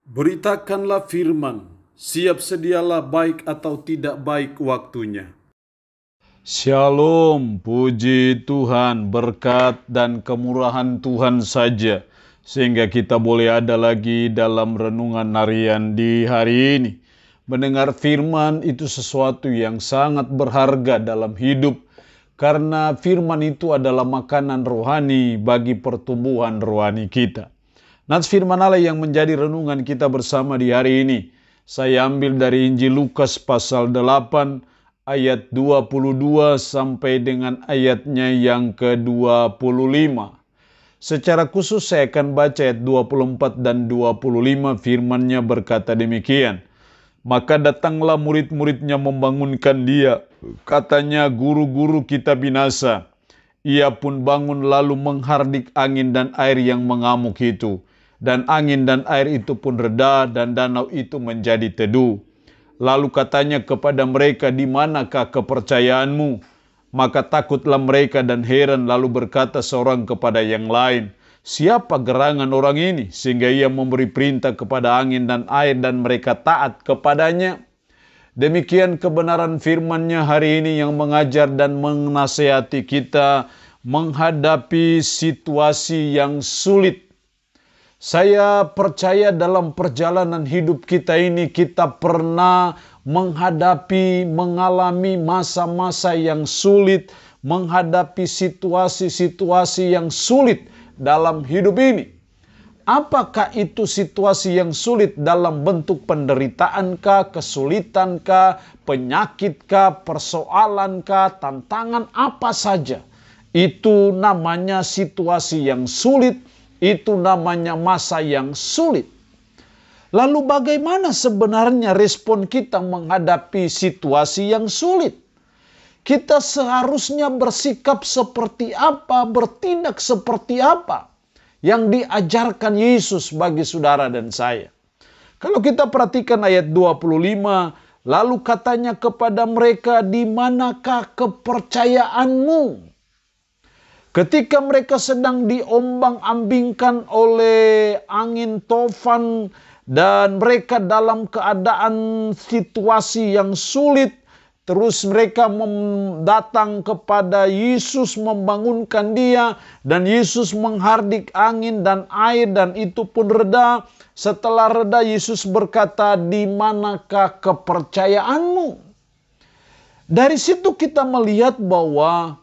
Beritakanlah firman, siap sedialah baik atau tidak baik waktunya. Shalom, puji Tuhan, berkat dan kemurahan Tuhan saja, sehingga kita boleh ada lagi dalam renungan harian di hari ini. Mendengar firman itu sesuatu yang sangat berharga dalam hidup, karena firman itu adalah makanan rohani bagi pertumbuhan rohani kita. Nats firman Allah yang menjadi renungan kita bersama di hari ini, saya ambil dari Injil Lukas pasal 8, ayat 22 sampai dengan ayatnya yang ke-25. Secara khusus saya akan baca ayat 24 dan 25, firman-Nya berkata demikian. Maka datanglah murid-muridnya membangunkan dia. Katanya, guru-guru kita binasa. Ia pun bangun lalu menghardik angin dan air yang mengamuk itu. Dan angin dan air itu pun reda dan danau itu menjadi teduh. Lalu katanya kepada mereka, di manakah kepercayaanmu? Maka takutlah mereka dan heran, lalu berkata seorang kepada yang lain, siapa gerangan orang ini sehingga ia memberi perintah kepada angin dan air dan mereka taat kepadanya? Demikian kebenaran firman-Nya hari ini yang mengajar dan menasihati kita menghadapi situasi yang sulit. Saya percaya dalam perjalanan hidup kita ini kita pernah mengalami masa-masa yang sulit, menghadapi situasi-situasi yang sulit dalam hidup ini. Apakah itu situasi yang sulit dalam bentuk penderitaankah, kesulitankah, penyakit,kah, persoalankah, tantangan apa saja? Itu namanya situasi yang sulit. Itu namanya masa yang sulit. Lalu bagaimana sebenarnya respon kita menghadapi situasi yang sulit? Kita seharusnya bersikap seperti apa, bertindak seperti apa yang diajarkan Yesus bagi saudara dan saya. Kalau kita perhatikan ayat 25, lalu katanya kepada mereka, di manakah kepercayaanmu? Ketika mereka sedang diombang-ambingkan oleh angin tofan dan mereka dalam keadaan situasi yang sulit, terus mereka datang kepada Yesus membangunkan dia dan Yesus menghardik angin dan air dan itu pun reda. Setelah reda Yesus berkata, di manakah kepercayaanmu? Dari situ kita melihat bahwa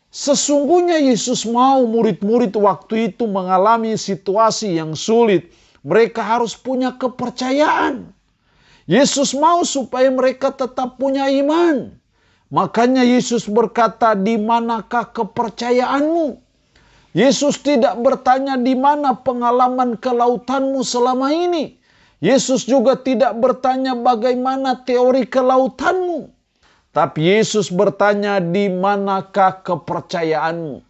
sesungguhnya Yesus mau murid-murid waktu itu mengalami situasi yang sulit. Mereka harus punya kepercayaan. Yesus mau supaya mereka tetap punya iman. Makanya Yesus berkata, di manakah kepercayaanmu? Yesus tidak bertanya di mana pengalaman kelautanmu selama ini. Yesus juga tidak bertanya bagaimana teori kelautanmu. Tapi Yesus bertanya, di manakah kepercayaanmu?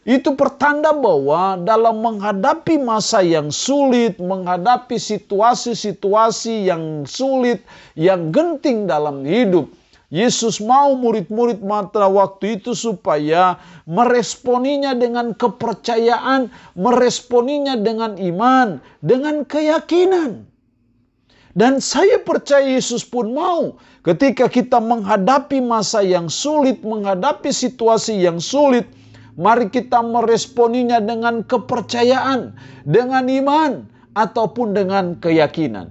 Itu pertanda bahwa dalam menghadapi masa yang sulit, menghadapi situasi-situasi yang sulit, yang genting dalam hidup, Yesus mau murid-murid pada waktu itu supaya meresponinya dengan kepercayaan, meresponinya dengan iman, dengan keyakinan. Dan saya percaya Yesus pun mau ketika kita menghadapi masa yang sulit, menghadapi situasi yang sulit, mari kita meresponinya dengan kepercayaan, dengan iman, ataupun dengan keyakinan.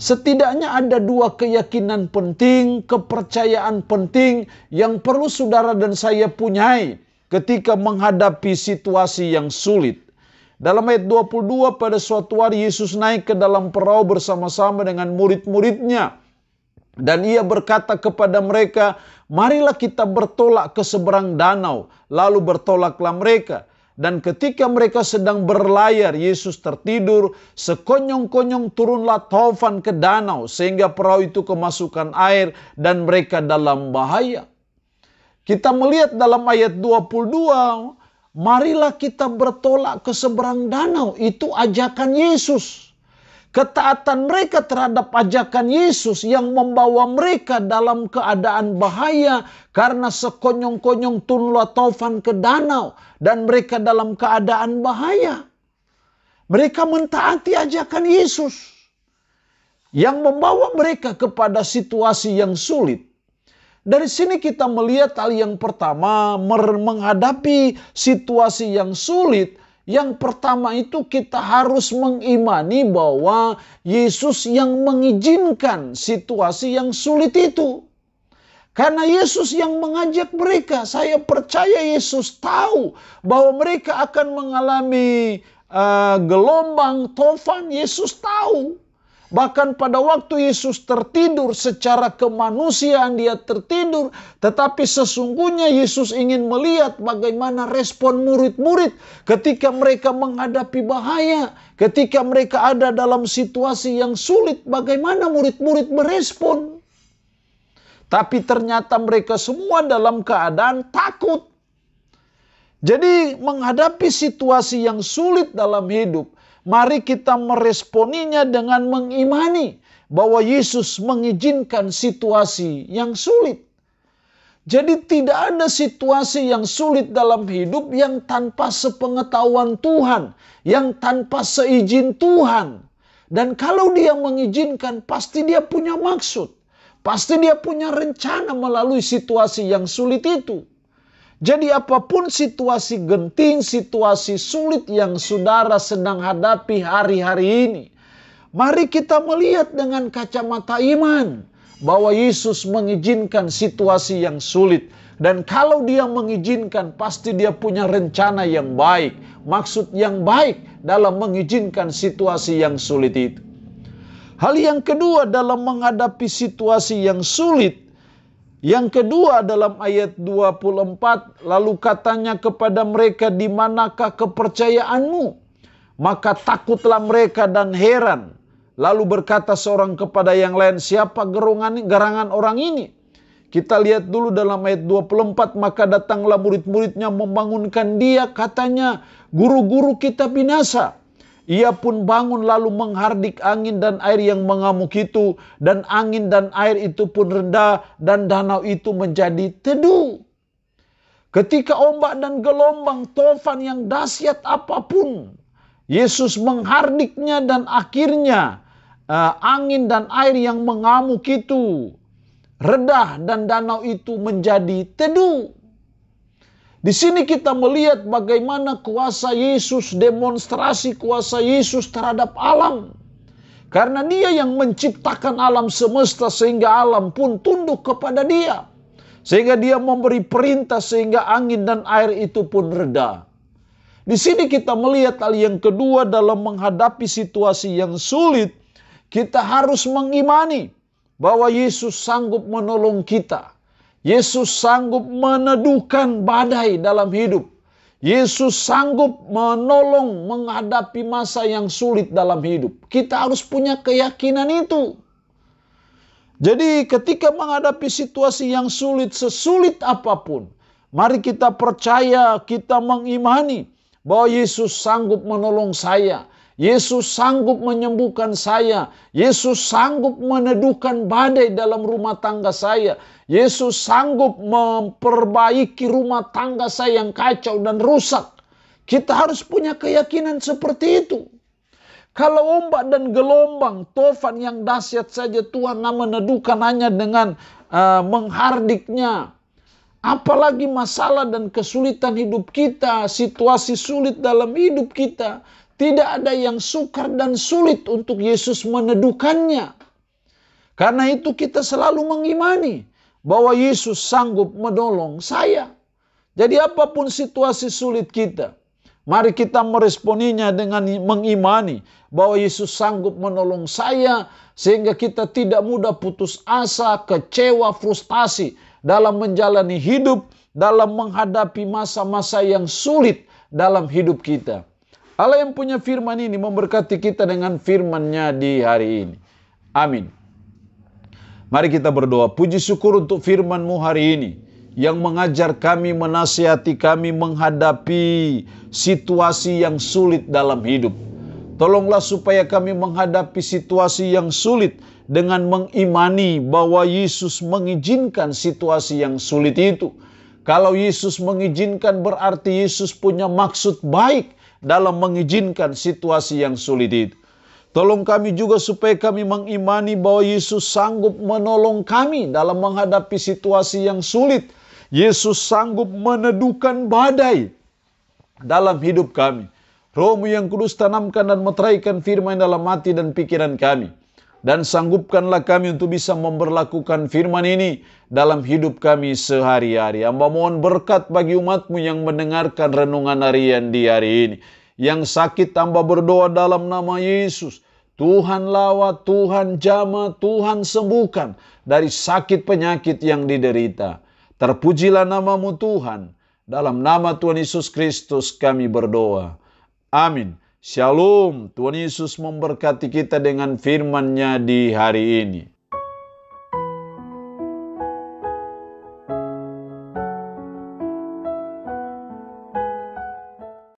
Setidaknya ada dua keyakinan penting, kepercayaan penting yang perlu saudara dan saya punyai ketika menghadapi situasi yang sulit. Dalam ayat 22, pada suatu hari Yesus naik ke dalam perahu bersama-sama dengan murid-muridnya. Dan ia berkata kepada mereka, marilah kita bertolak ke seberang danau. Lalu bertolaklah mereka. Dan ketika mereka sedang berlayar, Yesus tertidur. Sekonyong-konyong turunlah taufan ke danau, sehingga perahu itu kemasukan air dan mereka dalam bahaya. Kita melihat dalam ayat 22, marilah kita bertolak ke seberang danau. Itu ajakan Yesus. Ketaatan mereka terhadap ajakan Yesus yang membawa mereka dalam keadaan bahaya. Karena sekonyong-konyong turunlah taufan ke danau. Dan mereka dalam keadaan bahaya. Mereka mentaati ajakan Yesus yang membawa mereka kepada situasi yang sulit. Dari sini kita melihat hal yang pertama, menghadapi situasi yang sulit. Yang pertama itu kita harus mengimani bahwa Yesus yang mengizinkan situasi yang sulit itu. Karena Yesus yang mengajak mereka. Saya percaya Yesus tahu bahwa mereka akan mengalami gelombang, tofan. Yesus tahu. Bahkan pada waktu Yesus tertidur, secara kemanusiaan dia tertidur. Tetapi sesungguhnya Yesus ingin melihat bagaimana respon murid-murid ketika mereka menghadapi bahaya. Ketika mereka ada dalam situasi yang sulit, bagaimana murid-murid berespon. Tapi ternyata mereka semua dalam keadaan takut. Jadi menghadapi situasi yang sulit dalam hidup, mari kita meresponinya dengan mengimani bahwa Yesus mengizinkan situasi yang sulit. Jadi tidak ada situasi yang sulit dalam hidup yang tanpa sepengetahuan Tuhan, yang tanpa seizin Tuhan. Dan kalau dia mengizinkan, pasti dia punya maksud. Pasti dia punya rencana melalui situasi yang sulit itu. Jadi apapun situasi genting, situasi sulit yang saudara sedang hadapi hari-hari ini, mari kita melihat dengan kacamata iman bahwa Yesus mengizinkan situasi yang sulit. Dan kalau dia mengizinkan, pasti dia punya rencana yang baik, maksud yang baik dalam mengizinkan situasi yang sulit itu. Hal yang kedua dalam menghadapi situasi yang sulit, yang kedua dalam ayat 24, lalu katanya kepada mereka, di manakah kepercayaanmu? Maka takutlah mereka dan heran. Lalu berkata seorang kepada yang lain, siapa gerangan orang ini? Kita lihat dulu dalam ayat 24, maka datanglah murid-muridnya membangunkan dia, katanya, guru-guru kita binasa. Ia pun bangun lalu menghardik angin dan air yang mengamuk itu. Dan angin dan air itu pun reda dan danau itu menjadi teduh. Ketika ombak dan gelombang tofan yang dahsyat apapun, Yesus menghardiknya dan akhirnya angin dan air yang mengamuk itu reda dan danau itu menjadi teduh. Di sini kita melihat bagaimana kuasa Yesus, demonstrasi kuasa Yesus terhadap alam. Karena dia yang menciptakan alam semesta sehingga alam pun tunduk kepada dia. Sehingga dia memberi perintah sehingga angin dan air itu pun reda. Di sini kita melihat hal yang kedua dalam menghadapi situasi yang sulit. Kita harus mengimani bahwa Yesus sanggup menolong kita. Yesus sanggup meneduhkan badai dalam hidup. Yesus sanggup menolong menghadapi masa yang sulit dalam hidup. Kita harus punya keyakinan itu. Jadi ketika menghadapi situasi yang sulit, sesulit apapun, mari kita percaya, kita mengimani bahwa Yesus sanggup menolong saya. Yesus sanggup menyembuhkan saya. Yesus sanggup meneduhkan badai dalam rumah tangga saya. Yesus sanggup memperbaiki rumah tangga saya yang kacau dan rusak. Kita harus punya keyakinan seperti itu. Kalau ombak dan gelombang, tofan yang dahsyat saja Tuhan meneduhkan hanya dengan menghardiknya. Apalagi masalah dan kesulitan hidup kita, situasi sulit dalam hidup kita. Tidak ada yang sukar dan sulit untuk Yesus meneduhkannya. Karena itu kita selalu mengimani bahwa Yesus sanggup menolong saya. Jadi apapun situasi sulit kita, mari kita meresponinya dengan mengimani bahwa Yesus sanggup menolong saya. Sehingga kita tidak mudah putus asa, kecewa, frustasi dalam menjalani hidup, dalam menghadapi masa-masa yang sulit dalam hidup kita. Allah yang punya firman ini memberkati kita dengan firman-Nya di hari ini. Amin. Mari kita berdoa. Puji syukur untuk firman-Mu hari ini, yang mengajar kami, menasihati kami menghadapi situasi yang sulit dalam hidup. Tolonglah supaya kami menghadapi situasi yang sulit dengan mengimani bahwa Yesus mengizinkan situasi yang sulit itu. Kalau Yesus mengizinkan berarti Yesus punya maksud baik dalam mengizinkan situasi yang sulit itu. Tolong kami juga supaya kami mengimani bahwa Yesus sanggup menolong kami dalam menghadapi situasi yang sulit. Yesus sanggup meneduhkan badai dalam hidup kami. Roh-Mu yang kudus tanamkan dan meteraikan firman dalam hati dan pikiran kami. Dan sanggupkanlah kami untuk bisa memberlakukan firman ini dalam hidup kami sehari-hari. Hamba mohon berkat bagi umat-Mu yang mendengarkan renungan harian di hari ini. Yang sakit hamba berdoa dalam nama Yesus. Tuhan lawat, Tuhan jamah, Tuhan sembuhkan dari sakit penyakit yang diderita. Terpujilah nama-Mu Tuhan. Dalam nama Tuhan Yesus Kristus kami berdoa. Amin. Shalom. Tuhan Yesus memberkati kita dengan firman-Nya di hari ini.